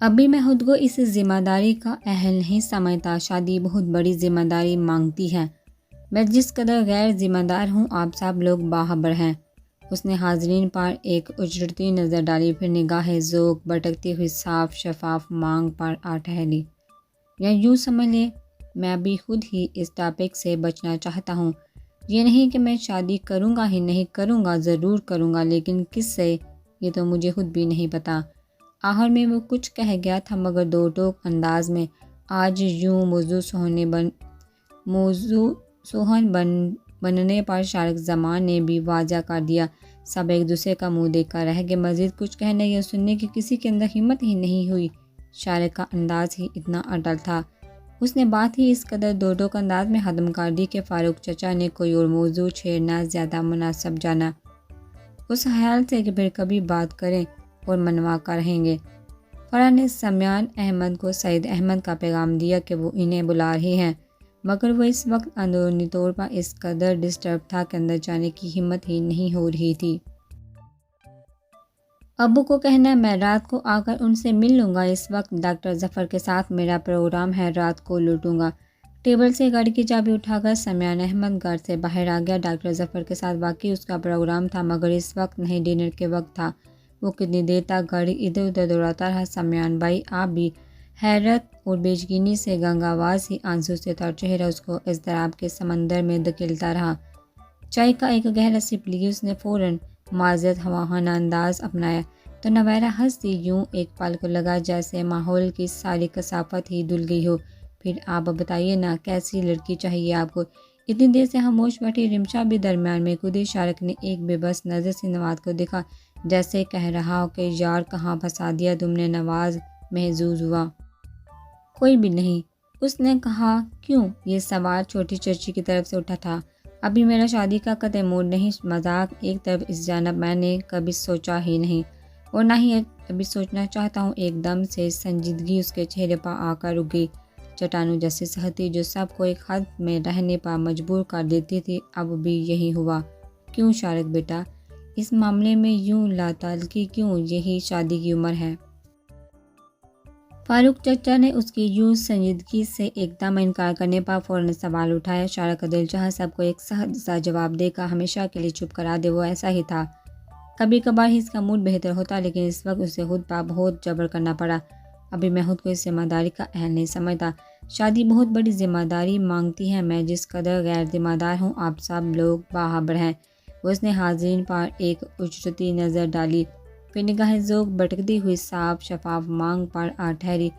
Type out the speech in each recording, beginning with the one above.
ابھی میں خود کو اس ذمہ داری کا اہل نہیں سمجھتا۔ شادی بہت بڑی ذمہ داری مانگتی ہے۔ میں جس قدر غیر ذمہ دار ہوں آپ سب لوگ باخبر ہیں۔ اس نے حاضرین پر ایک اجڑتی نظر ڈالی، پھر نگاہ ذوق بھٹکتی ہوئی صاف شفاف مانگ پر آ ٹھہری۔ یا یوں سمجھ لیں میں ابھی خود ہی اس ٹاپک سے بچنا چاہتا ہوں۔ یہ نہیں کہ میں شادی کروں گا ہی نہیں، کروں گا، ضرور کروں گا، لیکن کس سے یہ تو مجھے خود بھی نہیں پتہ۔ آخر میں وہ کچھ کہہ گیا تھا مگر دو ٹوک انداز میں۔ آج یوں موضوع سخن بننے پر شارق زمان نے بھی واضح کر دیا۔ سب ایک دوسرے کا منہ دیکھ کر رہ گئے، مزید کچھ کہنے یا سننے کی کسی کے اندر ہمت ہی نہیں ہوئی۔ شارق کا انداز ہی اتنا اٹل تھا، اس نے بات ہی اس قدر دو ٹوک انداز میں ختم کر دی کہ فاروق چچا نے کوئی اور موضوع چھیڑنا زیادہ مناسب جانا، اس خیال سے کہ پھر کبھی بات کریں اور منوا کر رہیں گے۔ فرح نے سمیان احمد کو سعید احمد کا پیغام دیا کہ وہ انہیں بلا رہے ہیں، مگر وہ اس وقت اندرونی طور پر اس قدر ڈسٹرب تھا کہ اندر جانے کی ہمت ہی نہیں ہو رہی تھی۔ ابو کو کہنا میں رات کو آ کر ان سے مل لوں گا، اس وقت ڈاکٹر ظفر کے ساتھ میرا پروگرام ہے، رات کو لوٹوں گا۔ ٹیبل سے گاڑی کی چابی اٹھا کر سمیان احمد گھر سے باہر آ گیا۔ ڈاکٹر ظفر کے ساتھ واقعی اس کا پروگرام تھا مگر اس وقت نہیں، ڈنر کے وقت تھا۔ وہ کتنی دیر تک گاڑی ادھر ادھر دوڑاتا رہا۔ سمیان بھائی آپ بھی؟ حیرت اور بے یقینی سے گنگ آواز ہی آنسو سے تر چہرہ اس کو اضطراب کے سمندر میں دھکیلتا رہا۔ چائے کا ایک گہرا سپ لی اس نے فوراً معذرت خواہانہ انداز اپنایا تو نویرہ ہنس دی، یوں ایک پل کو لگا جیسے ماحول کی ساری کثافت ہی دھل گئی ہو۔ پھر آپ بتائیے نا کیسی لڑکی چاہیے آپ کو؟ اتنی دیر سے خاموش بیٹھی رمشا بھی درمیان میں کودی۔ شارق نے ایک بے بس نظر سے نواز کو دیکھا، جیسے کہہ رہا ہو کہ یار کہاں پھنسا دیا تم نے۔ نواز محظوظ ہوا۔ کوئی بھی نہیں، اس نے کہا۔ کیوں؟ یہ سوال چھوٹی چچی کی طرف سے اٹھا تھا۔ ابھی میرا شادی کا قطعی موڈ نہیں، مذاق ایک طرف، اس جانب میں نے کبھی سوچا ہی نہیں اور نہ ہی ابھی سوچنا چاہتا ہوں۔ ایک دم سے سنجیدگی اس کے چہرے پر آ کر رک گئی، چٹانوں جیسی سختی جو سب کو ایک حد میں رہنے پر مجبور کر دیتی تھی، اب بھی یہی ہوا۔ کیوں شارق بیٹا، اس معاملے میں یوں لاتعلقی کیوں؟ یہی شادی کی عمر ہے۔ فاروق چچا نے اس کی یوں سنجیدگی سے ایک دم انکار کرنے پر فوراً سوال اٹھایا۔ شارق کا دل چاہا سب کو ایک سخت سا جواب دے کر ہمیشہ کے لیے چپ کرا دے، وہ ایسا ہی تھا۔ کبھی کبھار ہی اس کا موڈ بہتر ہوتا، لیکن اس وقت اسے خود پر بہت جبر کرنا پڑا۔ ابھی میں خود کو اس ذمہ داری کا اہل نہیں سمجھتا۔ شادی بہت بڑی ذمہ داری مانگتی ہے، میں جس قدر غیر ذمہ دار ہوں آپ سب لوگ باخبر ہیں۔ اس نے حاضرین پر ایک اجڑتی نظر ڈالی، پھر نگاہ ذوق بھٹکتی ہوئی صاف شفاف مانگ پر آ ٹھہری۔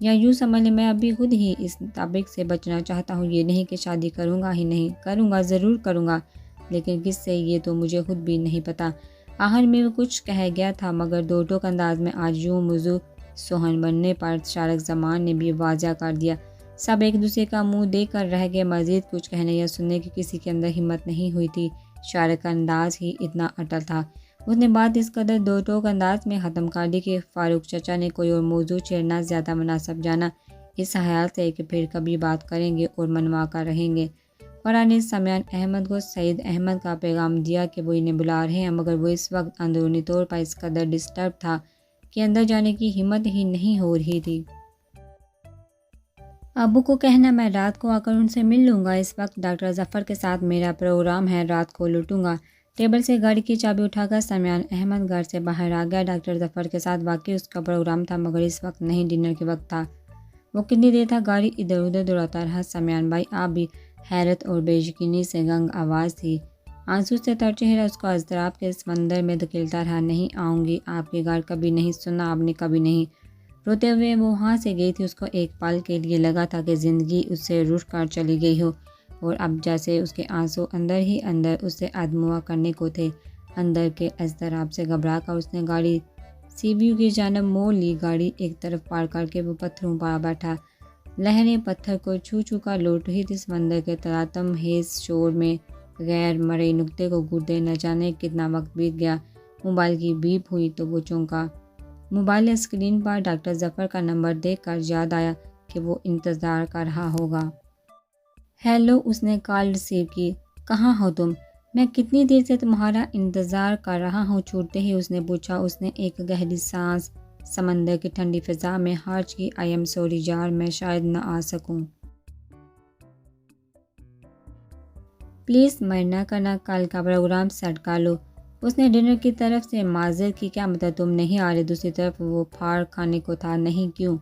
یا یوں سمجھ لیں میں ابھی خود ہی اس ٹاپک سے بچنا چاہتا ہوں۔ یہ نہیں کہ شادی کروں گا ہی نہیں، کروں گا، ضرور کروں گا، لیکن کس سے یہ تو مجھے خود بھی نہیں پتہ۔ آخر میں وہ کچھ کہہ گیا تھا مگر دو ٹوک انداز میں۔ آج یوں موضوع سخن بننے پر شارق زمان نے بھی واضح کر دیا۔ سب ایک دوسرے کا منہ دیکھ کر رہ گئے، مزید کچھ کہنے یا سننے کی کسی کے اندر ہمت نہیں ہوئی تھی۔ شارق کا انداز ہی اتنا اٹل تھا، اس نے بات اس قدر دو ٹوک انداز میں ختم کر دی کہ فاروق چچا نے کوئی اور موضوع چھیڑنا زیادہ مناسب جانا، اس خیال سے کہ پھر کبھی بات کریں گے اور منوا کر رہیں گے۔ فرح نے سمیان احمد کو سعید احمد کا پیغام دیا کہ وہ انہیں بلا رہے ہیں، مگر وہ اس وقت اندرونی طور پر اس قدر ڈسٹرب تھا کہ اندر جانے کی ہمت ہی نہیں ہو رہی تھی۔ ابو کو کہنا میں رات کو آ کر ان سے مل لوں گا، اس وقت ڈاکٹر ظفر کے ساتھ میرا پروگرام ہے، رات کو لوٹوں گا۔ ٹیبل سے گاڑی کی چابی اٹھا کر سمیان احمد گھر سے باہر آ گیا۔ ڈاکٹر ظفر کے ساتھ واقعی اس کا پروگرام تھا مگر اس وقت نہیں، ڈنر کے وقت تھا۔ وہ کتنی دیر تک گاڑی ادھر ادھر دوڑاتا رہا۔ سمیان بھائی آپ بھی؟ حیرت اور بے یقینی سے گنگ آواز تھی، آنسو سے تر چہرہ اس کو اضطراب کے سمندر میں دھکیلتا رہا۔ نہیں آؤں گی آپ کے گھر، کبھی نہیں، سنا آپ نے کبھی نہیں۔ روتے ہوئے وہ وہاں سے گئی تھی۔ اس کو ایک پل کے لیے لگا تھا کہ زندگی اس سے رٹ کر چلی گئی ہو، اور اب جیسے اس کے آنسو اندر ہی اندر اسے ادموا کرنے کو تھے۔ اندر کے اضطراب سے گھبرا کر اس نے گاڑی سی ویو کی جانب موڑ لی۔ گاڑی ایک طرف پار کر کے وہ پتھروں پر بیٹھا، لہریں پتھر کو چھو چھو کر لوٹ رہی تھی۔ سمندر کے تلاطم خیز شور میں غیر مرئی نقطے کو گردے نہ جانے کتنا وقت بیت گیا۔ موبائل کی بیپ ہوئی تو وہ چونکا۔ موبائل اسکرین پر ڈاکٹر ظفر کا نمبر دیکھ کر یاد آیا کہ وہ انتظار کر رہا ہوگا۔ ہیلو، اس نے کال ریسیو کی۔ کہاں ہو تم؟ میں کتنی دیر سے تمہارا انتظار کر رہا ہوں، چھوٹتے ہی اس نے پوچھا۔ اس نے ایک گہری سانس سمندر کی ٹھنڈی فضا میں ہارچ کی آئی ایم سوری یار میں شاید نہ آ سکوں، پلیز مر نہ کرنا، کل کا پروگرام سیٹ کر لو۔ اس نے ڈنر کی طرف سے معذرت کی، کیا مطلب تم نہیں آ رہے؟ دوسری طرف وہ پھاڑ کھانے کو تھا، نہیں کیوں؟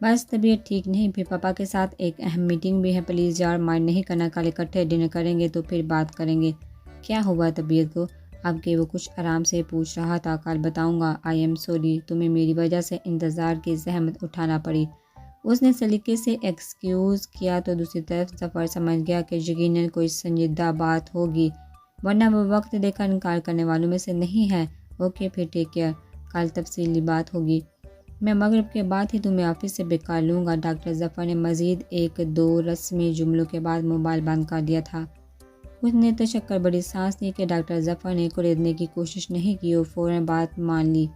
بس طبیعت ٹھیک نہیں، پھر پاپا کے ساتھ ایک اہم میٹنگ بھی ہے، پلیز یار مائنڈ نہیں کرنا، کل اکٹھے ڈنر کریں گے تو پھر بات کریں گے۔ کیا ہوا طبیعت کو اب کہ وہ کچھ آرام سے پوچھ رہا تھا؟ کل بتاؤں گا، آئی ایم سوری تمہیں میری وجہ سے انتظار کی زحمت اٹھانا پڑی۔ اس نے سلیقے سے ایکسکیوز کیا تو دوسری طرف ظفر سمجھ گیا کہ یقیناً کوئی سنجیدہ بات ہوگی، ورنہ وہ وقت دے کر انکار کرنے والوں میں سے نہیں ہے۔ اوکے پھر ٹیک کیئر، کل تفصیلی بات ہوگی، میں مغرب کے بعد ہی تمہیں آفس سے پک کر لوں گا۔ ڈاکٹر ظفر نے مزید ایک دو رسمی جملوں کے بعد موبائل بند کر دیا تھا۔ اس نے تشکر بڑی سانس لی کہ ڈاکٹر ظفر نے کریدنے کی کوشش نہیں کی اور فوراً بات مان لی۔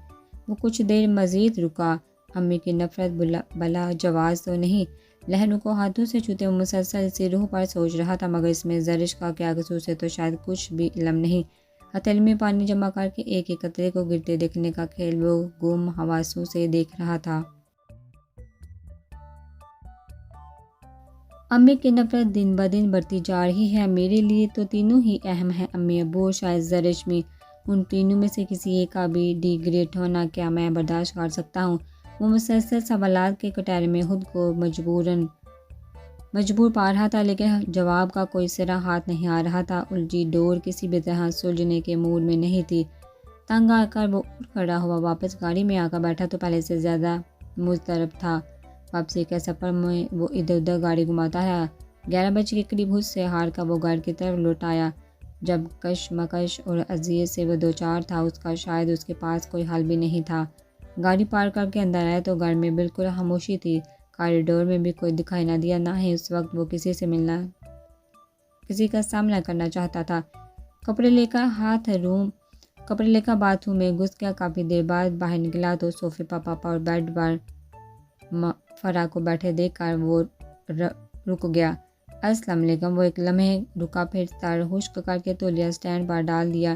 وہ کچھ دیر مزید رکا، امی کی نفرت بلا جواز تو نہیں، لہروں کو ہاتھوں سے چھوتے وہ مسلسل اسی روح پر سوچ رہا تھا، مگر اس میں زرش کا کیا قصور سے تو شاید کچھ بھی علم نہیں۔ ہتھیلی میں پانی جمع کر کے ایک ایک قطرے کو گرتے دیکھنے کا کھیل وہ گم حواسوں سے دیکھ رہا تھا۔ امی کی نفرت دن بدن بڑھتی جا رہی ہے، میرے لیے تو تینوں ہی اہم ہیں، امی ابو اور شاید زرش بھی، ان تینوں میں سے کسی ایک کا بھی ڈی گریڈ ہونا کیا میں برداشت کر سکتا ہوں؟ وہ مسلسل سوالات کے کٹہرے میں خود کو مجبور پا رہا تھا، لیکن جواب کا کوئی سرا ہاتھ نہیں آ رہا تھا۔ الجھی ڈور کسی بھی طرح سلجھنے کے موڈ میں نہیں تھی۔ تنگ آ کر وہ اٹھ کھڑا ہوا، واپس گاڑی میں آ کر بیٹھا تو پہلے سے زیادہ مضطرب تھا۔ واپسی کے سفر میں وہ ادھر ادھر گاڑی گھماتا رہا۔ 11 بجے کے قریب ہوش سے ہار کر وہ گھر کی طرف لوٹ آیا۔ جب کشمکش اور اذیت سے وہ دوچار تھا، اس کا شاید اس کے پاس کوئی حل بھی نہیں تھا۔ گاڑی پارک کر کے اندر آیا تو گھر میں بالکل خاموشی تھی، کاریڈور میں بھی کوئی دکھائی نہ دیا، نہ ہی اس وقت وہ کسی کا سامنا کرنا چاہتا تھا۔ کپڑے لے کر باتھ روم میں گھس گیا۔ کافی دیر بعد باہر نکلا تو صوفے پر پاپا اور بیڈ پر فرا کو بیٹھے دیکھ کر وہ رک گیا۔ السلام علیکم، وہ ایک لمحے رکا، پھر سر خشک کر کے تولیہ سٹینڈ پر ڈال دیا۔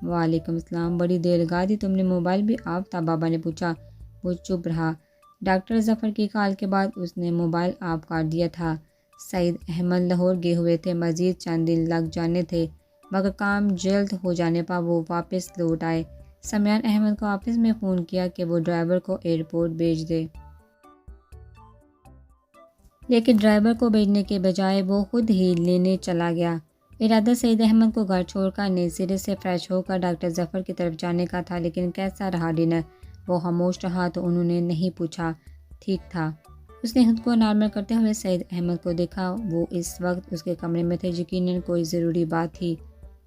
وعلیکم السلام، بڑی دیر لگا دی تم نے، موبائل بھی آف تھا؟ بابا نے پوچھا۔ وہ چپ رہا۔ ڈاکٹر ظفر کی کال کے بعد اس نے موبائل آف کر دیا تھا۔ سعید احمد لاہور گئے ہوئے تھے، مزید چند دن لگ جانے تھے، مگر کام جلد ہو جانے پر وہ واپس لوٹ آئے۔ سمیان احمد کو آفس میں فون کیا کہ وہ ڈرائیور کو ایئرپورٹ بھیج دے، لیکن ڈرائیور کو بھیجنے کے بجائے وہ خود ہی لینے چلا گیا۔ ارادہ سعید احمد کو گھر چھوڑ کر نئے سرے سے فریش ہو کر ڈاکٹر ظفر کی طرف جانے کا تھا، لیکن کیسا رہا ڈنر؟ وہ خاموش رہا تو انہوں نے نہیں پوچھا۔ ٹھیک تھا۔ اس نے خود کو نارمل کرتے ہوئے سعید احمد کو دیکھا، وہ اس وقت اس کے کمرے میں تھے، یقیناً کوئی ضروری بات تھی۔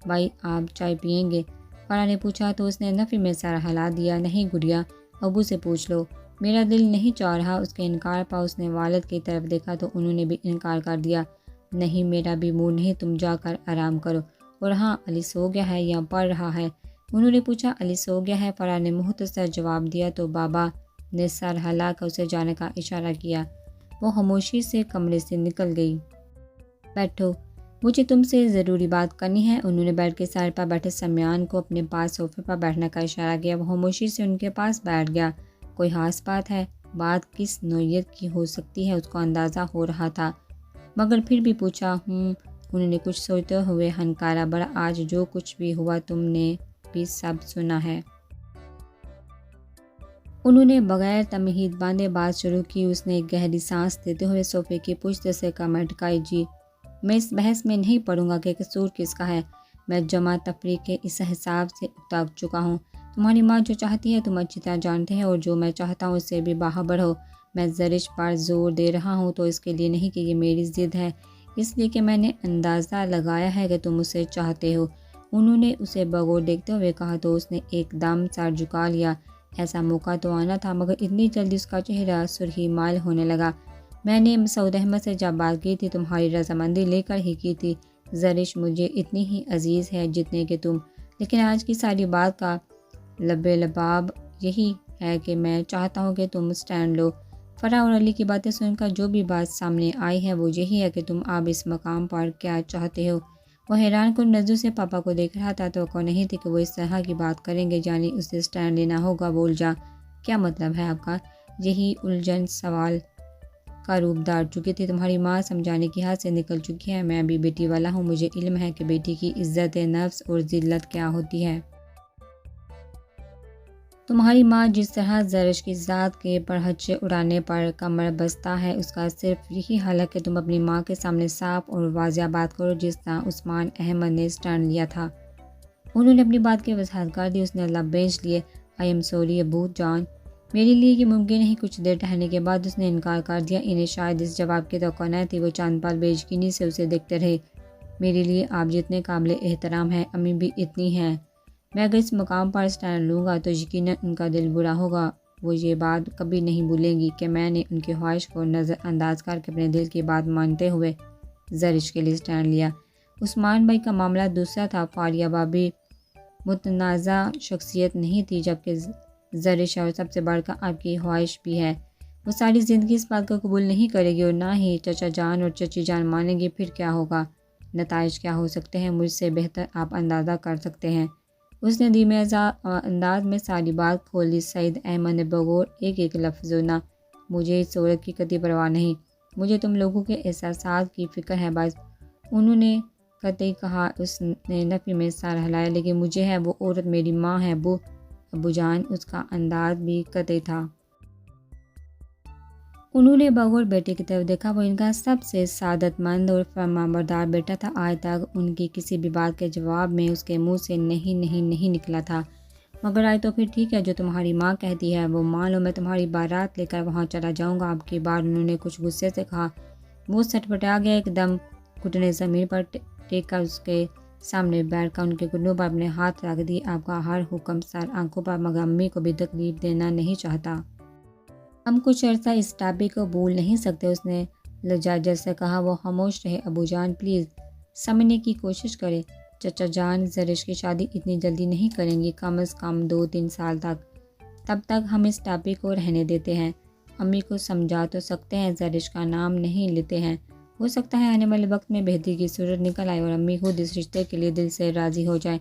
بھائی آپ چائے پئیں گے؟ فرا نے پوچھا تو اس نے نفی میں سر ہلا دیا۔ نہیں گڑیا، ابو سے پوچھ لو، میرا دل نہیں چاہ رہا۔ اس کے انکار پر اس نے والد کی طرف دیکھا تو انہوں نے بھی انکار کر دیا۔ نہیں میرا بھی موڈ نہیں، تم جا کر آرام کرو۔ اور ہاں، علی سو گیا ہے یا پڑھ رہا ہے؟ انہوں نے پوچھا۔ علی سو گیا ہے، فرا نے مختصر جواب دیا تو بابا نے سر ہلا کر اسے جانے کا اشارہ کیا۔ وہ خاموشی سے کمرے سے نکل گئی۔ بیٹھو، مجھے تم سے ضروری بات کرنی ہے۔ انہوں نے بیڈ کے سائڈ پر بیٹھے سمیان کو اپنے پاس صوفے پر بیٹھنے کا اشارہ کیا۔ وہ خاموشی سے ان کے پاس بیٹھ گیا۔ کوئی خاص بات ہے؟ بات کس نوعیت کی ہو سکتی ہے اس کو اندازہ ہو رہا تھا، مگر پھر بھی پوچھا۔ انہوں نے کچھ سوچتے ہوئے ہنکارا بڑا، آج جو کچھ بھی ہوا تم نے بھی سب سنا ہے۔ انہوں نے بغیر تمہید باندھے بات شروع کی۔ اس نے ایک گہری سانس لیتے ہوئے صوفے کی پشت سے کمر ٹکائی۔ جی، میں اس بحث میں نہیں پڑوں گا کہ قصور کس کا ہے، میں جمع تفریق کے اس حساب سے اکتا چکا ہوں۔ تمہاری ماں جو چاہتی ہے تم اچھی طرح جانتے ہیں، اور جو میں چاہتا ہوں اس سے بھی باخبر ہو۔ میں زرش پر زور دے رہا ہوں تو اس کے لیے نہیں کہ یہ میری ضد ہے، اس لیے کہ میں نے اندازہ لگایا ہے کہ تم اسے چاہتے ہو۔ انہوں نے اسے بغور دیکھتے ہوئے کہا تو اس نے ایک دم سر جھکا لیا۔ ایسا موقع تو آنا تھا، مگر اتنی جلدی اس کا چہرہ سرخی مائل ہونے لگا۔ میں نے مسعود احمد سے جب بات کی تھی تمہاری رضامندی لے کر ہی کی تھی۔ زرش مجھے اتنی ہی عزیز ہے جتنے کہ تم، لیکن آج کی ساری بات کا لباب یہی ہے کہ میں چاہتا ہوں کہ تم سٹینڈ لو۔ فرا اور علی کی باتیں سن کر جو بھی بات سامنے آئی ہے وہ یہی ہے کہ تم اب اس مقام پر کیا چاہتے ہو۔ وہ حیران کن نظروں سے پاپا کو دیکھ رہا تھا، توقع نہیں تھی کہ وہ اس طرح کی بات کریں گے۔ یعنی اسے سٹینڈ لینا ہوگا، بول جا۔ کیا مطلب ہے آپ کا؟ یہی الجھن سوال کا روپ دھار چکی تھی۔ تمہاری ماں سمجھانے کی حد سے نکل چکی ہے، میں بھی بیٹی والا ہوں، مجھے علم ہے کہ بیٹی کی عزت نفس اور ذلت کیا ہوتی ہے۔ تمہاری ماں جس طرح زرش کی ذات کے پرہچے اڑانے پر کمر بستہ ہے، اس کا صرف یہی حل ہے کہ تم اپنی ماں کے سامنے صاف اور واضح بات کرو، جس طرح عثمان احمد نے سٹینڈ لیا تھا۔ انہوں نے اپنی بات کی وضاحت کر دی۔ اس نے لب بھیج لیے۔ آئی ایم سوری ابو جان، میرے لیے یہ ممکن نہیں۔ کچھ دیر ٹہلنے کے بعد اس نے انکار کر دیا۔ انہیں شاید اس جواب کی توقع نہ تھی۔ وہ چند پل بے یقینی سے اسے دیکھتے رہے۔ میرے لیے آپ جتنے قابل احترام ہیں، امی بھی اتنی ہیں۔ میں اگر اس مقام پر اسٹینڈ لوں گا تو یقیناً ان کا دل برا ہوگا۔ وہ یہ بات کبھی نہیں بھولیں گی کہ میں نے ان کی خواہش کو نظر انداز کر کے اپنے دل کی بات مانتے ہوئے زرش کے لیے اسٹینڈ لیا۔ عثمان بھائی کا معاملہ دوسرا تھا۔ فاریہ بھابی متنازع شخصیت نہیں تھی، جبکہ زرش اور سب سے بڑھ کر آپ کی خواہش بھی ہے۔ وہ ساری زندگی اس بات کو قبول نہیں کرے گی اور نہ ہی چچا جان اور چچی جان مانیں گی۔ پھر کیا ہوگا؟ نتائج کیا ہو سکتے ہیں، مجھ سے بہتر آپ اندازہ کر سکتے ہیں۔ اس نے دھیمے انداز میں ساری بات کھول دی۔ سعید احمد نے بغور ایک لفظ نہ، مجھے اس صورت کی قطعی پرواہ نہیں، مجھے تم لوگوں کے احساسات کی فکر ہے بس، انہوں نے قطعی کہا۔ اس نے نفی میں سر ہلایا۔ لیکن مجھے ہے، وہ عورت میری ماں ہے ابو جان۔ اس کا انداز بھی قطعی تھا۔ انہوں نے بغور بیٹے کی طرف دیکھا۔ وہ ان کا سب سے سعادت مند اور فرمانبردار بیٹا تھا۔ آج تک ان کی کسی بھی بات کے جواب میں اس کے منہ سے نہیں نکلا تھا۔ مگر آج تو پھر ٹھیک ہے، جو تمہاری ماں کہتی ہے وہ مان لو۔ میں تمہاری بارات لے کر وہاں چلا جاؤں گا۔ اب کی بار انہوں نے کچھ غصے سے کہا۔ وہ سٹپٹا گیا، ایک دم گھٹنے زمین پر ٹیک کر اس کے سامنے بیٹھ کر ان کے گھٹنوں پر اپنے ہاتھ رکھ دی۔ آپ کا ہر حکم سر آنکھوں پر، مگر امی کو بھی تکلیف دینا نہیں چاہتا۔ ہم کچھ عرصہ اس ٹاپک کو بھول نہیں سکتے، اس نے لجاجت سے کہا۔ وہ خاموش رہے۔ ابو جان پلیز سمجھنے کی کوشش کریں، چچا جان زرش کی شادی اتنی جلدی نہیں کریں گی، کم از کم 2-3 سال تک۔ تب تک ہم اس ٹاپک کو رہنے دیتے ہیں۔ امی کو سمجھا تو سکتے ہیں، زرش کا نام نہیں لیتے ہیں۔ ہو سکتا ہے آنے والے وقت میں بہتری کی صورت نکل آئے اور امی خود اس رشتے کے لیے دل سے راضی ہو جائیں۔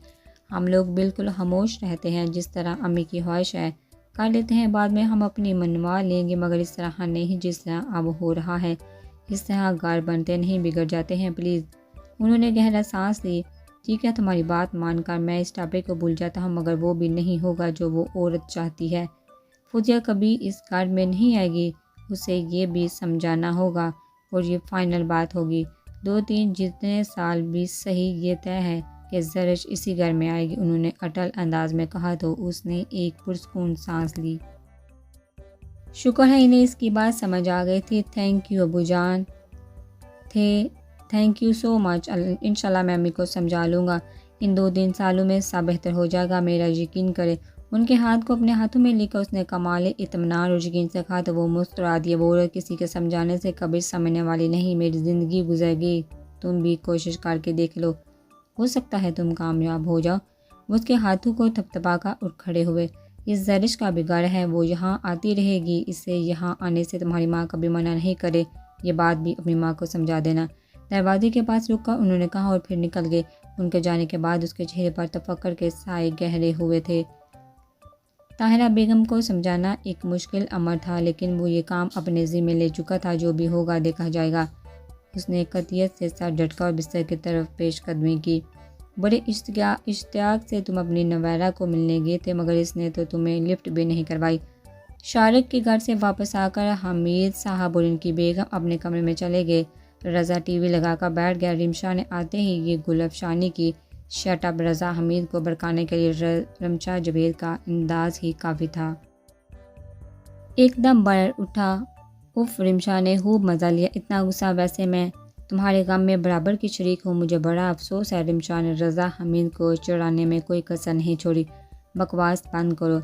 ہم لوگ بالکل خاموش رہتے ہیں، جس طرح امی کی خواہش ہے کر لیتے ہیں، بعد میں ہم اپنی منوا لیں گے، مگر اس طرح نہیں جس طرح اب ہو رہا ہے۔ اس طرح گھر بنتے نہیں، بگڑ جاتے ہیں، پلیز۔ انہوں نے گہرا سانس لی۔ ٹھیک ہے، تمہاری بات مان کر میں اس ٹاپک کو بھول جاتا ہوں، مگر وہ بھی نہیں ہوگا جو وہ عورت چاہتی ہے۔ فوزیہ کبھی اس گھر میں نہیں آئے گی، اسے یہ بھی سمجھانا ہوگا، اور یہ فائنل بات ہوگی۔ 2-3 جتنے سال بھی صحیح، یہ طے ہے کہ زرش اسی گھر میں آئے گی، انہوں نے اٹل انداز میں کہا تو اس نے ایک پرسکون سانس لی۔ شکر ہے انہیں اس کی بات سمجھ آ گئی تھی۔ تھینک یو ابو جان، تھینک یو سو مچ۔ انشاءاللہ میں امی کو سمجھا لوں گا، ان 2-3 سالوں میں سب بہتر ہو جائے گا، میرا یقین کرے۔ ان کے ہاتھ کو اپنے ہاتھوں میں لے کر اس نے کمال اطمینان اور یقین سے کہا تو وہ مسکرا دیے۔ وہ عورت کسی کے سمجھانے سے کبھی سمجھنے والی نہیں، میری زندگی گزر گئی، تم بھی کوشش کر کے دیکھ لو، ہو سکتا ہے تم کامیاب ہو جاؤ۔ وہ اس کے ہاتھوں کو تھپتھپا کر اٹھ کھڑے ہوئے۔ اس زرش کا بھی گھر ہے، وہ یہاں آتی رہے گی، اسے یہاں آنے سے تمہاری ماں کبھی منع نہیں کرے، یہ بات بھی اپنی ماں کو سمجھا دینا۔ دروازے کے پاس رک کر انہوں نے کہا اور پھر نکل گئے۔ ان کے جانے کے بعد اس کے چہرے پر تفکر کے سائے گہرے ہوئے تھے۔ طاہرہ بیگم کو سمجھانا ایک مشکل امر تھا، لیکن وہ یہ کام اپنے ذمہ لے چکا تھا، جو بھی ہوگا دیکھا جائے گا۔ اس نے قطعیت سے سر جھٹکا اور بستر کی طرف پیش قدمی کی۔ بڑے اشتیاق سے تم اپنی نویرہ کو ملنے گئے تھے، مگر اس نے تو تمہیں لفٹ بھی نہیں کروائی۔ شارق کے گھر سے واپس آ کر حمید صاحب اور ان کی بیگم اپنے کمرے میں چلے گئے۔ رضا ٹی وی لگا کر بیٹھ گیا۔ رمشا نے آتے ہی یہ گل افشانی کی۔ شٹ اپ رضا، حمید کو بھڑکانے کے لیے رمشا جاوید کا انداز ہی کافی تھا۔ ایک دم بڑھ اٹھا۔ اف، رمشا نے خوب مزہ لیا، اتنا غصہ، ویسے میں تمہارے غم میں برابر کی شریک ہوں، مجھے بڑا افسوس ہے۔ رمشا نے رضا حمید کو چڑھانے میں کوئی کسر نہیں چھوڑی۔ بکواس بند کرو۔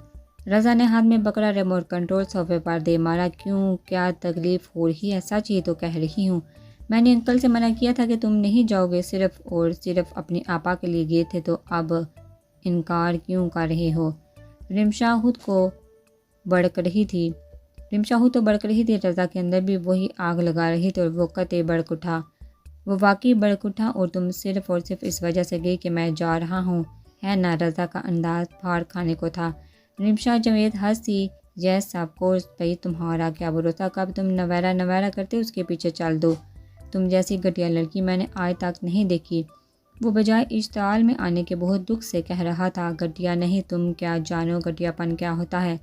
رضا نے ہاتھ میں پکڑا ریموٹ کنٹرول صوفے پر دے مارا۔ کیوں، کیا تکلیف ہو رہی ہے؟ سچ ہی تو کہہ رہی ہوں، میں نے انکل سے منع کیا تھا کہ تم نہیں جاؤ گے، صرف اور صرف اپنی آپا کے لیے گئے تھے، تو اب انکار کیوں کر رہے ہو؟ رمشا خود تو بڑک رہی تھی۔ رضا کے اندر بھی وہی آگ لگا رہی تھی اور وہ قطعی بڑک اٹھا۔ وہ واقعی بڑک اٹھا، اور تم صرف اور صرف اس وجہ سے گئی کہ میں جا رہا ہوں، ہے نا؟ رضا کا انداز پھاڑ کھانے کو تھا۔ رمشا جاوید ہنسی۔ یس آف کورس، بھائی تمہارا کیا بھروسہ کب تم نویرا نویرا کرتے اس کے پیچھے چل دو، تم جیسی گھٹیا لڑکی میں نے آج تک نہیں دیکھی۔ وہ بجائے اشتعال میں آنے کے بہت دکھ سے کہہ رہا تھا، گھٹیا نہیں، تم کیا جانو گھٹیا پن کیا ہوتا ہے؟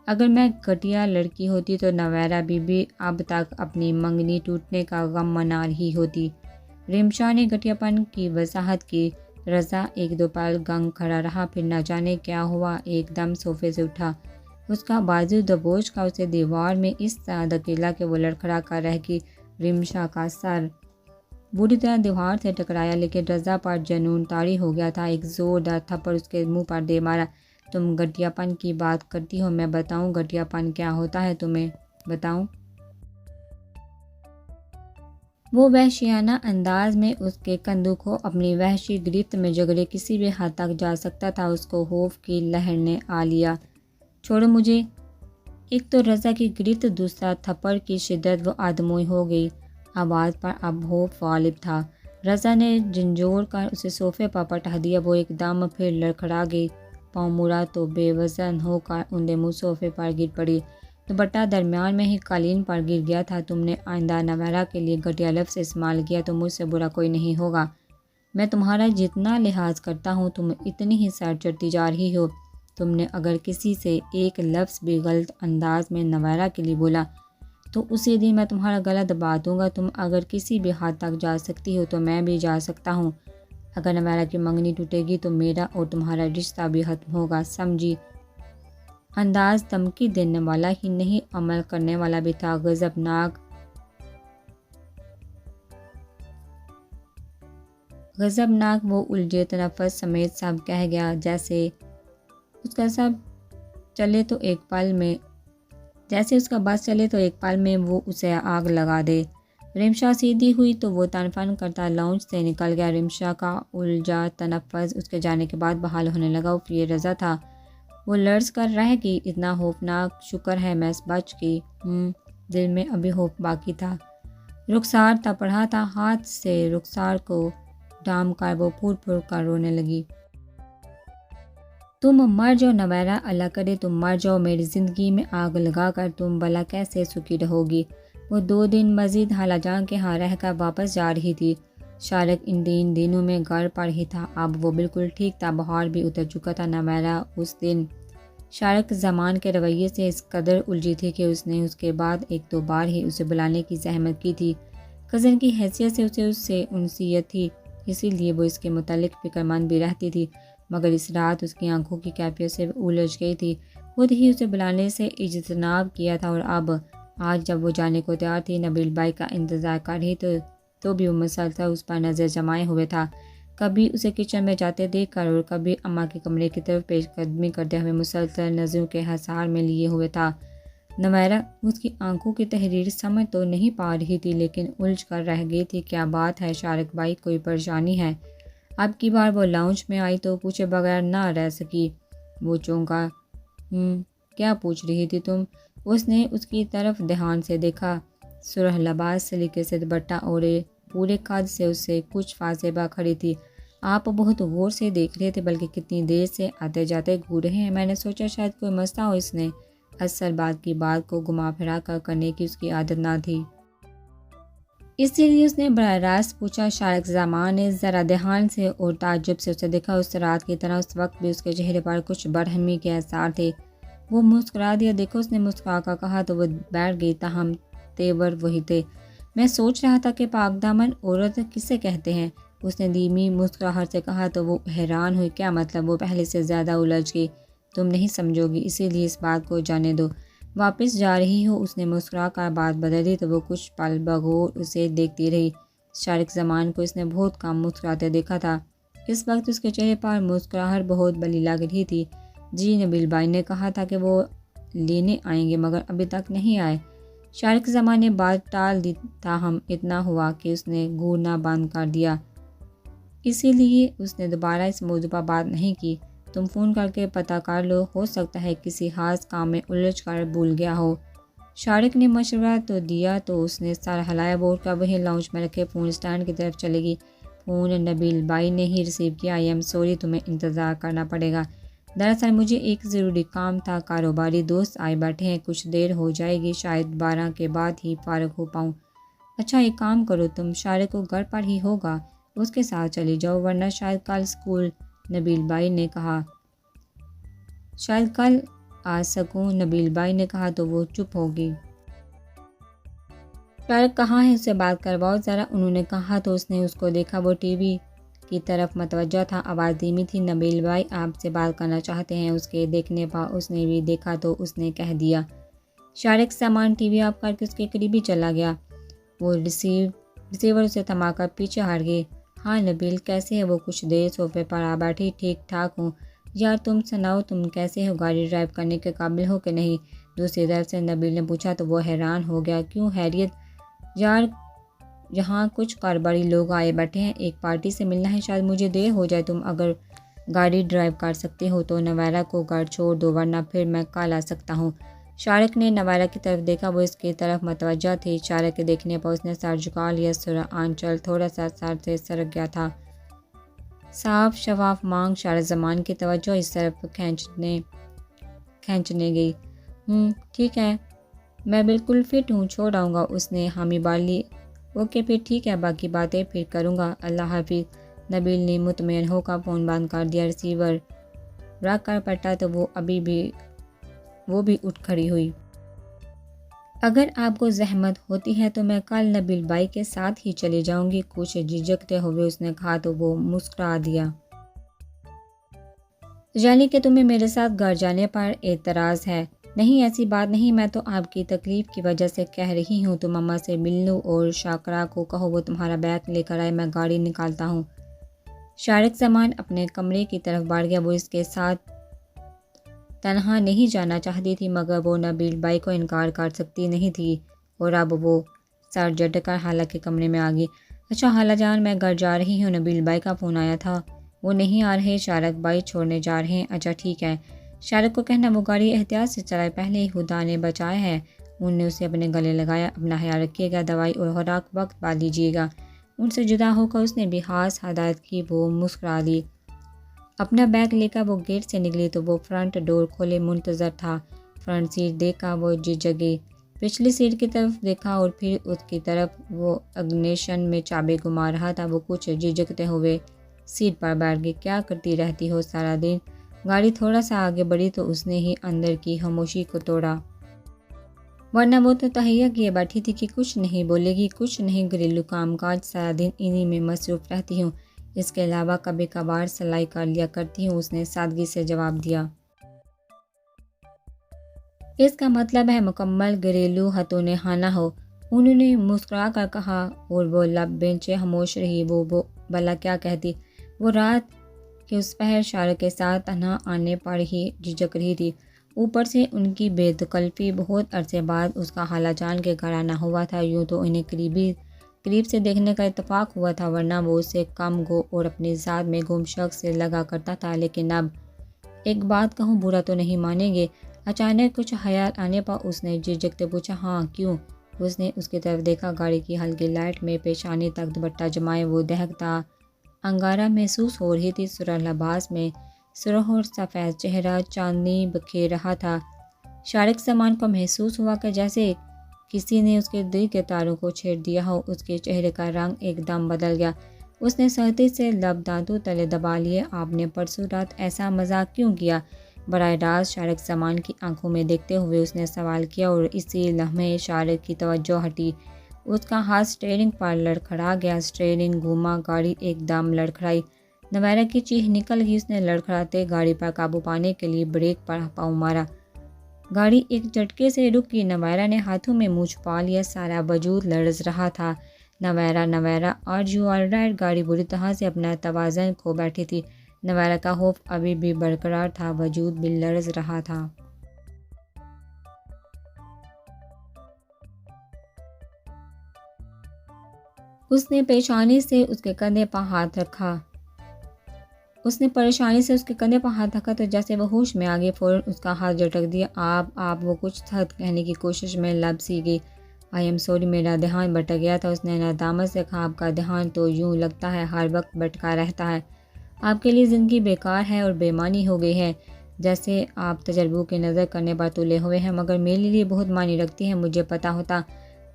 اگر میں گھٹیا لڑکی ہوتی تو نویرا بی بی اب تک اپنی منگنی ٹوٹنے کا غم منا رہی ہوتی۔ رمشا نے گھٹیا پن کی وضاحت کی۔ رضا ایک دو پل گنگ کھڑا رہا، پھر نہ جانے کیا ہوا ایک دم صوفے سے اٹھا۔ اس کا بازو دبوچ کا اسے دیوار میں اس طرح دھکیلا کہ وہ لڑکھڑا کر رہ گئی۔ رمشا کا سر بری طرح دیوار سے ٹکرایا، لیکن رضا پر جنون طاری ہو گیا تھا۔ ایک زوردار تھپڑ اس کے منہ پر دے مارا۔ تم گھٹیا پن کی بات کرتی ہو، میں بتاؤں گھٹیا پن کیا ہوتا ہے تمہیں بتاؤں؟ وہ وحشیانہ انداز میں اس کے کندھوں کو اپنی وحشی گرفت میں جگڑے کسی بھی حد تک جا سکتا تھا۔ اس کو خوف کی لہر نے آ لیا۔ چھوڑو مجھے! ایک تو رضا کی گرفت، دوسرا تھپڑ کی شدت، وہ آدموئی ہو گئی۔ آواز پر اب خوف غالب تھا۔ رضا نے جھنجھوڑ کر اسے صوفے پر پٹا دیا۔ وہ ایک دم پھر لڑکھڑا گئی، پاؤں مڑا تو بے وزن ہو کر اندھے منہ صوفے پر گر پڑی۔ دوپٹہ درمیان میں ہی قالین پر گر گیا تھا۔ تم نے آئندہ نویرا کے لیے گھٹیا لفظ استعمال کیا تو مجھ سے برا کوئی نہیں ہوگا۔ میں تمہارا جتنا لحاظ کرتا ہوں تم اتنی ہی سر چڑھتی جا رہی ہو۔ تم نے اگر کسی سے ایک لفظ بھی غلط انداز میں نویرا کے لیے بولا تو اسی دن میں تمہارا گلا دبا دوں گا۔ تم اگر کسی بھی حد تک جا سکتی ہو تو میں بھی جا سکتا ہوں۔ اگر نویرا کی منگنی ٹوٹے گی تو میرا اور تمہارا رشتہ بھی ختم ہوگا، سمجھی؟ انداز دھمکی دینے والا ہی نہیں، عمل کرنے والا بھی تھا۔ غضبناک وہ الجھے تنفس سمیت سب کہہ گیا۔ جیسے اس کا بس چلے تو ایک پل میں وہ اسے آگ لگا دے۔ رمشا سیدھی ہوئی تو وہ تن فن کرتا لاؤنج سے نکل گیا۔ رمشا کا الجھا تنفس اس کے جانے کے بعد بحال ہونے لگا۔ یہ رضا تھا، وہ لرز کر رہ گئی۔ اتنا خوفناک، شکر ہے میں بچ گئی۔ دل میں ابھی خوف باقی تھا۔ رخسار تپ رہا تھا۔ ہاتھ سے رخسار کو ڈھام کر وہ پھوٹ پھوٹ کر رونے لگی۔ تم مر جاؤ نویرا، اللہ کرے تم مر جاؤ، میری زندگی میں آگ لگا کر تم بھلا کیسے سکھی رہو گی؟ وہ 2 دن مزید خالہ جان کے ہاں رہ کر واپس جا رہی تھی۔ شارق ان دنوں میں گھر پر ہی تھا۔ اب وہ بالکل ٹھیک تھا، بخار بھی اتر چکا تھا۔ نویرا اس دن شارق زمان کے رویے سے اس قدر الجھی تھی کہ اس نے اس کے بعد 1-2 بار ہی اسے بلانے کی زحمت کی تھی۔ کزن کی حیثیت سے اس سے انسیت تھی، اسی لیے وہ اس کے متعلق فکر مند بھی رہتی تھی، مگر اس رات اس کی آنکھوں کی کیفیت سے الجھ گئی تھی۔ خود ہی اسے بلانے سے اجتناب کیا تھا، اور اب آج جب وہ جانے کو تیار تھی، نبیل بھائی کا انتظار کر رہی تو بھی وہ مسلسل اس پر نظر جمائے ہوئے تھا۔ کبھی اسے کچن میں جاتے دیکھ کر اور کبھی اماں کے کمرے کی طرف پیش قدمی کرتے ہوئے مسلسل نظروں کے حصار میں لیے ہوئے تھا۔ نویرا اس کی آنکھوں کی تحریر سمجھ تو نہیں پا رہی تھی، لیکن الجھ کر رہ گئی تھی۔ کیا بات ہے شارق بھائی، کوئی پریشانی ہے؟ اب کی بار وہ لاؤنج میں آئی تو پوچھے بغیر نہ رہ سکی۔ وہ چونکا۔ کیا پوچھ رہی تھی تم؟ اس نے اس کی طرف دھیان سے دیکھا۔ سرخ لباس سلیقے سے دوپٹہ اوڑھے پورے قد سے اس سے کچھ فاصلہ کھڑی تھی۔ آپ بہت غور سے دیکھ رہے تھے، بلکہ کتنی دیر سے آتے جاتے گھور رہے ہیں۔ میں نے سوچا شاید کوئی مسئلہ ہو۔ اس نے اصل بات کی بات کو گھما پھرا کر کرنے کی اس کی عادت نہ تھی، اسی لیے اس نے براہ راست پوچھا۔ شارق زمان نے ذرا دھیان سے اور تعجب سے اسے دیکھا۔ اس رات کی طرح اس وقت بھی اس کے چہرے پر کچھ برہمی کے آثار تھے۔ وہ مسکرا دیا۔ دیکھو، اس نے مسکرا کر کہا تو وہ بیٹھ گئی، تاہم تیور وہی تھے۔ میں سوچ رہا تھا کہ پاک دامن عورت کسے کہتے ہیں؟ اس نے دھیمی مسکراہٹ سے کہا تو وہ حیران ہوئی۔ کیا مطلب؟ وہ پہلے سے زیادہ الجھ گئی۔ تم نہیں سمجھو گی، اسی لیے اس بات کو جانے دو۔ واپس جا رہی ہو؟ اس نے مسکرا کر بات بدل دی تو وہ کچھ پل بغور اسے دیکھتی رہی۔ شارق زمان کو اس نے بہت کم مسکراتے دیکھا تھا۔ اس وقت اس کے چہرے پر مسکراہٹ بہت بلی لگ رہی تھی۔ جی، نبیل بھائی نے کہا تھا کہ وہ لینے آئیں گے، مگر ابھی تک نہیں آئے۔ شارق زمان نے بات ٹال دی، تاہم اتنا ہوا کہ اس نے گھورنا بند کر دیا، اسی لیے اس نے دوبارہ اس موضوع پر بات نہیں کی۔ تم فون کر کے پتہ کر لو، ہو سکتا ہے کسی خاص کام میں الجھ کر بھول گیا ہو۔ شارق نے مشورہ تو دیا تو اس نے سر ہلایا۔ وہ اٹھ کر وہیں لاؤنج میں رکھے فون اسٹینڈ کی طرف چلے گی۔ فون نبیل بھائی نے ہی ریسیو کیا۔ آئی ایم سوری، تمہیں انتظار کرنا پڑے گا۔ دراصل مجھے ایک ضروری کام تھا، کاروباری دوست آئے بیٹھے ہیں، کچھ دیر ہو جائے گی، شاید 12 کے بعد ہی فارغ ہو پاؤں۔ اچھا ایک کام کرو، تم شارق کو گھر پر ہی ہوگا، اس کے ساتھ چلی جاؤ، ورنہ شاید کل اسکول، نبیل بھائی نے کہا۔ شاید کل آ سکوں، نبیل بھائی نے کہا تو وہ چپ ہوگی۔ شارق کہاں ہے، اس سے بات کرواؤ ذرا، انہوں نے کہا تو اس نے اس کو دیکھا، وہ ٹی وی کی طرف متوجہ تھا، آواز دھیمی تھی۔ نبیل بھائی آپ سے بات کرنا چاہتے ہیں۔ اس کے دیکھنے پر اس نے بھی دیکھا تو اس نے کہہ دیا۔ شارق سامان ٹی وی آف کر کے اس کے قریب ہی چلا گیا۔ وہ ریسیور اسے تھما کر پیچھے ہٹ گئی۔ ہاں نبیل کیسے ہے؟ وہ کچھ دیر صوفے پر آ بیٹھی۔ ٹھیک ٹھاک ہوں یار، تم سناؤ تم کیسے ہو، گاڑی ڈرائیو کرنے کے قابل ہو کہ نہیں؟ دوسری طرف سے نبیل نے پوچھا تو وہ حیران ہو گیا۔ کیوں خیریت؟ یار یہاں کچھ کاروباری لوگ آئے بیٹھے ہیں، ایک پارٹی سے ملنا ہے، شاید مجھے دیر ہو جائے، تم اگر گاڑی ڈرائیو کر سکتے ہو تو نویرہ کو گھر چھوڑ دو، ورنہ پھر میں کل آ سکتا ہوں۔ شارق نے نویرہ کی طرف دیکھا، وہ اس کی طرف متوجہ تھی۔ شارق کے دیکھنے پر اس نے سر جھکا لیا، آنچل تھوڑا سا سر سے سرک گیا تھا۔ صاف شفاف مانگ شارق زمان کی توجہ اس طرف کھینچنے گئی۔ ٹھیک ہے میں بالکل فٹ ہوں، چھوڑ آؤں گا، اس نے حامی بھر لی۔ اوکے پھر ٹھیک ہے، باقی باتیں پھر کروں گا، اللہ حافظ۔ نبیل نے مطمئن ہو کر فون بند کر دیا۔ ریسیور رکھ کر پٹا تو وہ بھی اٹھ کھڑی ہوئی۔ اگر آپ کو زحمت ہوتی ہے تو میں کل نبیل بھائی کے ساتھ ہی چلی جاؤں گی، کچھ جھجکتے ہوئے اس نے کہا تو وہ مسکرا دیا۔ یعنی کہ تمہیں میرے ساتھ گھر جانے پر اعتراض ہے؟ نہیں ایسی بات نہیں، میں تو آپ کی تکلیف کی وجہ سے کہہ رہی ہوں، تم مما سے مل لو اور شاکرا کو کہو وہ تمہارا بیگ لے کر آئے، میں گاڑی نکالتا ہوں۔ شارق زمان اپنے کمرے کی طرف بڑھ گیا، وہ اس کے ساتھ تنہا نہیں جانا چاہتی تھی مگر وہ نبیل بھائی کو انکار کر سکتی نہیں تھی، اور اب وہ سر جھٹک کر خالہ کے کمرے میں آ گئی۔ اچھا خالہ جان میں گھر جا رہی ہوں، نبیل بھائی کا فون آیا تھا، وہ نہیں آ رہے، شارق بھائی چھوڑنے جا رہے ہیں۔ اچھا ٹھیک ہے، شارق کو کہنا وہ گاڑی احتیاط سے چلائے، پہلے ہی خدا نے بچایا ہے۔ انہوں نے اسے اپنے گلے لگایا۔ اپنا خیال رکھیے گا، دوائی اور خوراک وقت پا لیجیے گا۔ ان سے جدا ہو کر اس نے بھی خاص ہدایت کی، وہ مسکرا دی۔ اپنا بیگ لے کر وہ گیٹ سے نکلی تو وہ فرنٹ ڈور کھولے منتظر تھا۔ فرنٹ سیٹ دیکھ کر وہ جھجک گئی، پچھلی سیٹ کی طرف دیکھا اور پھر اس کی طرف، وہ اگنیشن میں چابی گھما رہا تھا۔ وہ کچھ جھجکتے ہوئے سیٹ پر بیٹھ گئی۔ کیا کرتی رہتی ہو سارا دن؟ گاڑی تھوڑا سا آگے بڑھی تو اس نے ہی اندر کی خاموشی کو توڑا، ورنہ وہ تو تہیہ کیے بیٹھی تھی کہ کچھ نہیں بولے گی، کچھ نہیں، گھریلو کام کاج سارا دن انہی میں مصروف رہتی ہوں، اس کے علاوہ کبھی کبھار سلائی کر لیا کرتی ہوں، اس نے سادگی سے جواب دیا۔ اس کا مطلب ہے مکمل گھریلو ہتھونے خانہ ہو، انہوں نے مسکرا کر کہا، اور وہ لب بینچے خاموش رہی۔ وہ بھلا کیا کہتی؟ وہ رات کے اس پہر شارق کے ساتھ تنہا آنے پر ہی جھجک رہی تھی، اوپر سے ان کی بے تکلفی، بہت عرصے بعد اس کا خالہ جان کے گھر آنا ہوا تھا، یوں تو انہیں قریب سے دیکھنے کا اتفاق ہوا تھا، ورنہ وہ اسے کم گو اور اپنی ذات میں گم شخص سے لگا کرتا تھا، لیکن اب ایک بات کہوں، برا تو نہیں مانیں گے؟ اچانک کچھ خیال آنے پر اس نے جھجکتے پوچھا۔ ہاں کیوں؟ اس نے اس کی طرف دیکھا، گاڑی کی ہلکی لائٹ میں پیشانی تک دوپٹہ جمائے وہ دہکتا انگارہ محسوس ہو رہی تھی، سرخ لباس میں سرخ اور سفید چہرہ چاندنی بکھیر رہا تھا۔ شارق زمان کو محسوس ہوا کہ جیسے کسی نے اس کے دل کے تاروں کو چھیڑ دیا ہو، اس کے چہرے کا رنگ ایک دم بدل گیا۔ اس نے سختی سے لب دانتوں تلے دبا لیے۔ آپ نے پرسوں رات ایسا مذاق کیوں کیا؟ براہ راست شارق زمان کی آنکھوں میں دیکھتے ہوئے اس نے سوال کیا، اور اسی لمحے شارق کی توجہ ہٹی، اس کا ہاتھ سٹیئرنگ پر لڑکھڑا گیا، سٹیئرنگ گھوما، گاڑی ایک دم لڑکھڑائی، نویرہ کی چیخ نکل گئی، اس نے لڑکھڑاتے گاڑی پر قابو پانے کے لیے بریک پر پاؤں مارا، گاڑی ایک جھٹکے سے رک گئی، نویرہ نے ہاتھوں میں منہ چھپا لیا، سارا وجود لرز رہا تھا۔ Naveera are you all right? گاڑی بری طرح سے اپنا توازن کھو بیٹھی تھی، نویرہ کا خوف ابھی بھی برقرار تھا، وجود بھی لرز رہا تھا۔ اس نے پریشانی سے اس کے کندھے پر ہاتھ رکھا تو جیسے وہ ہوش میں آ گئی، فوراً اس کا ہاتھ جھٹک دیا۔ آپ وہ کچھ سخت کہنے کی کوشش میں لب سی گئی۔ آئی ایم سوری، میرا دھیان بھٹک گیا تھا، اس نے ندامت سے کہا۔ آپ کا دھیان تو یوں لگتا ہے ہر وقت بھٹکا رہتا ہے، آپ کے لیے زندگی بیکار ہے اور بے معنی ہو گئی ہے۔ جیسے آپ تجربوں کی نظر کرنے پر تلے ہوئے ہیں، مگر میرے لیے بہت معنی رکھتی ہیں۔ مجھے پتہ ہوتا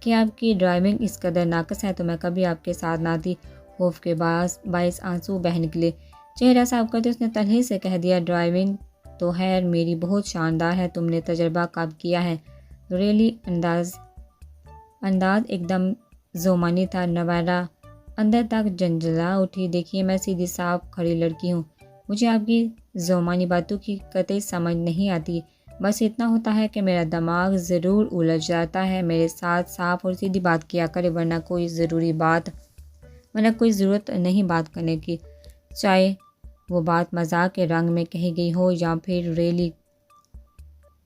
کہ آپ کی ڈرائیونگ اس قدر ناقص ہے تو میں کبھی آپ کے ساتھ نہ تھی۔ خوف کے باعث آنسو بہہ نکلے۔ چہرہ صاف کرتے اس نے تلخی سے کہہ دیا، ڈرائیونگ تو خیر میری بہت شاندار ہے، تم نے تجربہ کب کیا ہے؟ ریلی انداز ایک دم زومانی تھا۔ نویرا اندر تک جنجلا اٹھی، دیکھیے میں سیدھی صاف کھڑی لڑکی ہوں، مجھے آپ کی زومانی باتوں کی قطعی سمجھ نہیں آتی۔ بس اتنا ہوتا ہے کہ میرا دماغ ضرور الجھ جاتا ہے۔ میرے ساتھ صاف اور سیدھی بات کیا کرے ورنہ کوئی ضرورت نہیں بات کرنے کی، چاہے وہ بات مزاق کے رنگ میں کہی گئی ہو یا پھر ریلی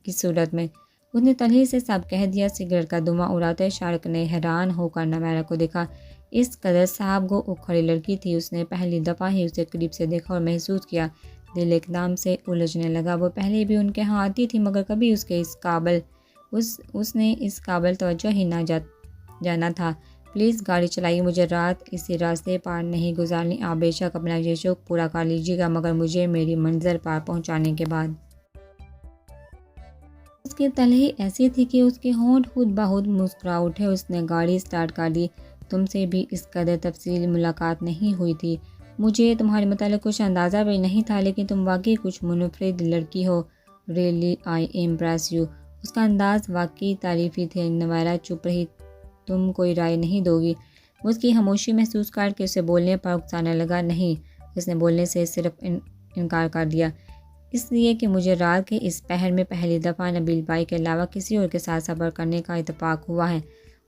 کی صورت میں۔ اس نے تلخی سے سب کہہ دیا۔ سگریٹ کا دھواں اڑاتے شارک نے حیران ہو کر نویرا کو دیکھا۔ اس قدر صاحب گو اکھڑی لڑکی تھی، اس نے پہلی دفعہ ہی اسے قریب سے دیکھا اور محسوس کیا دل ایک دم سے الجھنے لگا۔ وہ پہلے بھی ان کے ہاں آتی تھی مگر کبھی اس نے اس قابل توجہ ہی نہ جانا تھا۔ پلیز گاڑی چلائیے، مجھے رات اسی راستے پار نہیں گزارنی، آپ بے شک اپنا یہ شوق پورا کر لیجیے گا مگر مجھے میری منزل پر پہنچانے کے بعد۔ اس کی تلخی ایسی تھی کہ اس کے ہونٹ خود بخود مسکرا اٹھے۔ اس نے گاڑی سٹارٹ کر دی۔ تم سے بھی اس قدر تفصیلی ملاقات نہیں ہوئی تھی، مجھے تمہارے متعلق کچھ اندازہ بھی نہیں تھا، لیکن تم واقعی کچھ منفرد لڑکی ہو۔ Really I impress you. اس کا انداز واقعی تعریفی تھے۔ نویرا چپ رہی۔ تم کوئی رائے نہیں دو گی؟ اس کی خاموشی محسوس کر کے اسے بولنے پر اکسانے لگا۔ نہیں، اس نے بولنے سے صرف انکار کر دیا، اس لیے کہ مجھے رات کے اس پہر میں پہلی دفعہ نبیل بھائی کے علاوہ کسی اور کے ساتھ سفر کرنے کا اتفاق ہوا ہے،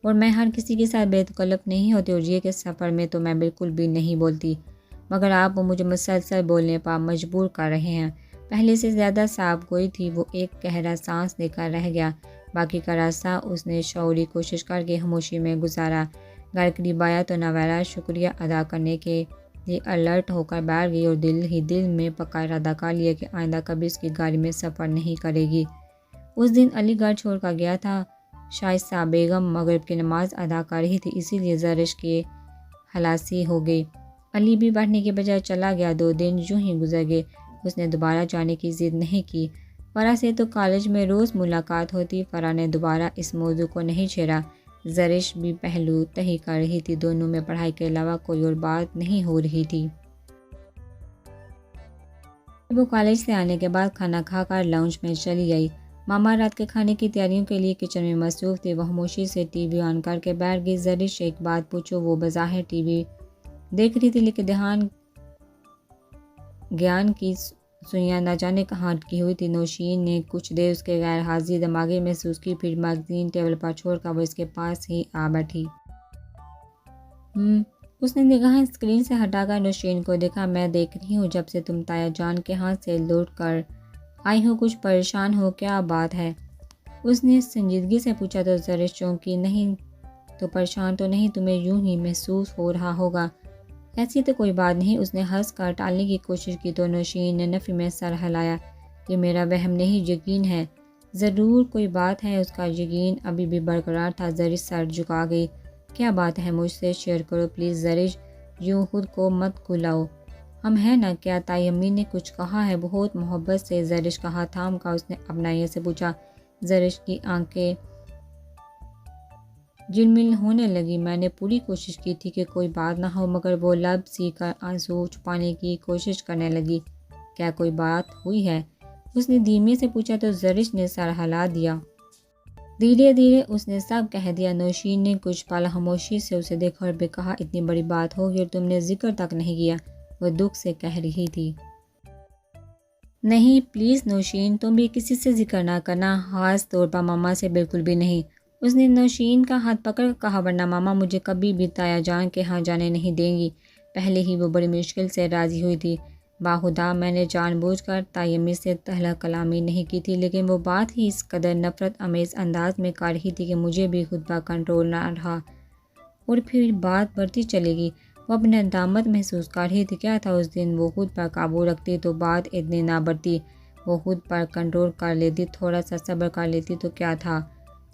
اور میں ہر کسی کے ساتھ بے تکلف نہیں ہوتی، اور یہ کہ سفر میں تو میں بالکل بھی نہیں بولتی، مگر آپ مجھے مسلسل بولنے پر مجبور کر رہے ہیں۔ پہلے سے زیادہ صاف گوئی تھی۔ وہ ایک گہرا سانس لے کر رہ گیا۔ باقی کا راستہ اس نے شعوری کوشش کر کے خاموشی میں گزارا۔ گھر قریب آیا تو نویرا شکریہ ادا کرنے کے لیے الرٹ ہو کر بیٹھ گئی اور دل ہی دل میں پکا ارادہ کر لیا کہ آئندہ کبھی اس کی گاڑی میں سفر نہیں کرے گی۔ اس دن علی گڑھ چھوڑ کر گیا تھا۔ شائستہ بیگم مغرب کی نماز ادا کر رہی تھی، اسی لیے زرش کی خلاصی ہو گئی۔ علی بھی بیٹھنے کے بجائے چلا گیا۔ 2 دن یوں ہی گزر گئے۔ اس نے دوبارہ جانے کی ضد نہیں کی۔ فرح سے تو کالج میں روز ملاقات ہوتی۔ فرح نے دوبارہ اس موضوع کو نہیں چھیڑا۔ زرش بھی پہلو تہی کر رہی تھی۔ دونوں میں پڑھائی کے علاوہ کوئی اور بات نہیں ہو رہی تھی۔ وہ کالج سے آنے کے بعد کھانا کھا کر لاؤنج میں چلی گئی۔ ماما رات کے کھانے کی تیاریوں کے لیے کچن میں مصروف تھی۔ وہ خاموشی سے ٹی وی آن کر کے بیٹھ گئی۔ زرش ایک بات پوچھو؟ وہ بظاہر ٹی وی دیکھ رہی تھی لیکن گیان کی سوئیاں نہ جانے کہاں اٹکی ہوئی تھی۔ نوشین نے کچھ دیر اس کے غیر حاضری دماغی محسوس کی، پھر میگزین ٹیبل پر چھوڑ کر وہ اس کے پاس ہی آ بیٹھی۔ اس نے نگاہیں اسکرین سے ہٹا کر نوشین کو دیکھا۔ میں دیکھ رہی ہوں جب سے تم تایا جان کے ہاتھ سے لوٹ کر آئی ہو، کچھ پریشان ہو، کیا بات ہے؟ اس نے سنجیدگی سے پوچھا تو زرش چونکی۔ نہیں تو پریشان تو نہیں، تمہیں یوں ہی محسوس ہو رہا ہوگا۔ ایسی تو کوئی بات نہیں۔ اس نے ہنس کر ٹالنے کی کوشش کی تو نوشین نے نفی میں سر ہلایا۔ یہ میرا وہم نہیں، یقین ہے، ضرور کوئی بات ہے۔ اس کا یقین ابھی بھی برقرار تھا۔ زرش سر جھکا گئی۔ کیا بات ہے؟ مجھ سے شیئر کرو پلیز زرش، یوں خود کو مت کھلاؤ، ہم ہیں نا؟ کیا تائی امی نے کچھ کہا ہے؟ بہت محبت سے زرش کا ہاتھ تھام کر اس نے اپنائیے سے پوچھا۔ زرش کی آنکھیں جلمل ہونے لگی۔ میں نے پوری کوشش کی تھی کہ کوئی بات نہ ہو، مگر وہ لب سی کر آنسو چھپانے کی کوشش کرنے لگی۔ کیا کوئی بات ہوئی ہے؟ اس نے دھیمے سے پوچھا تو زرش نے سر ہلا دیا۔ دھیرے دھیرے اس نے سب کہہ دیا۔ نوشین نے کچھ پل خاموشی سے اسے دیکھا اور بھی کہا، اتنی بڑی بات ہوگی اور تم نے ذکر تک نہیں کیا؟ وہ دکھ سے کہہ رہی تھی۔ نہیں پلیز نوشین، تم بھی کسی سے ذکر نہ کرنا، خاص طور پر ماما سے بالکل بھی نہیں۔ اس نے نوشین کا ہاتھ پکڑ کر کہا، ورنہ ماما مجھے کبھی بھی تایا جان کے ہاں جانے نہیں دیں گی۔ پہلے ہی وہ بڑی مشکل سے راضی ہوئی تھی۔ باخدا میں نے جان بوجھ کر تائی امی سے تلخ کلامی نہیں کی تھی، لیکن وہ بات ہی اس قدر نفرت امیز انداز میں کر رہی تھی کہ مجھے بھی خود پر کنٹرول نہ رہا، اور پھر بات بڑھتی چلے گی۔ وہ اپنا ندامت محسوس کر رہی تھی۔ کیا تھا اس دن وہ خود پر قابو رکھتی تو بات اتنی نہ بڑھتی، وہ خود پر کنٹرول کر لیتی، تھوڑا سا صبر کر لیتی تو کیا تھا؟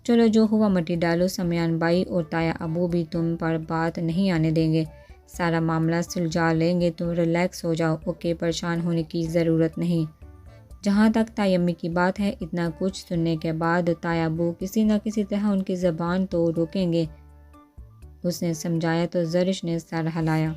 چلو جو ہوا مٹی ڈالو، سمیان بھائی اور تایا ابو بھی تم پر بات نہیں آنے دیں گے، سارا معاملہ سلجھا لیں گے، تم ریلیکس ہو جاؤ، اوکے؟ پریشان ہونے کی ضرورت نہیں۔ جہاں تک تایمی کی بات ہے، اتنا کچھ سننے کے بعد تایابو کسی نہ کسی طرح ان کی زبان تو روکیں گے، اس نے سمجھایا تو زرش نے سر ہلایا۔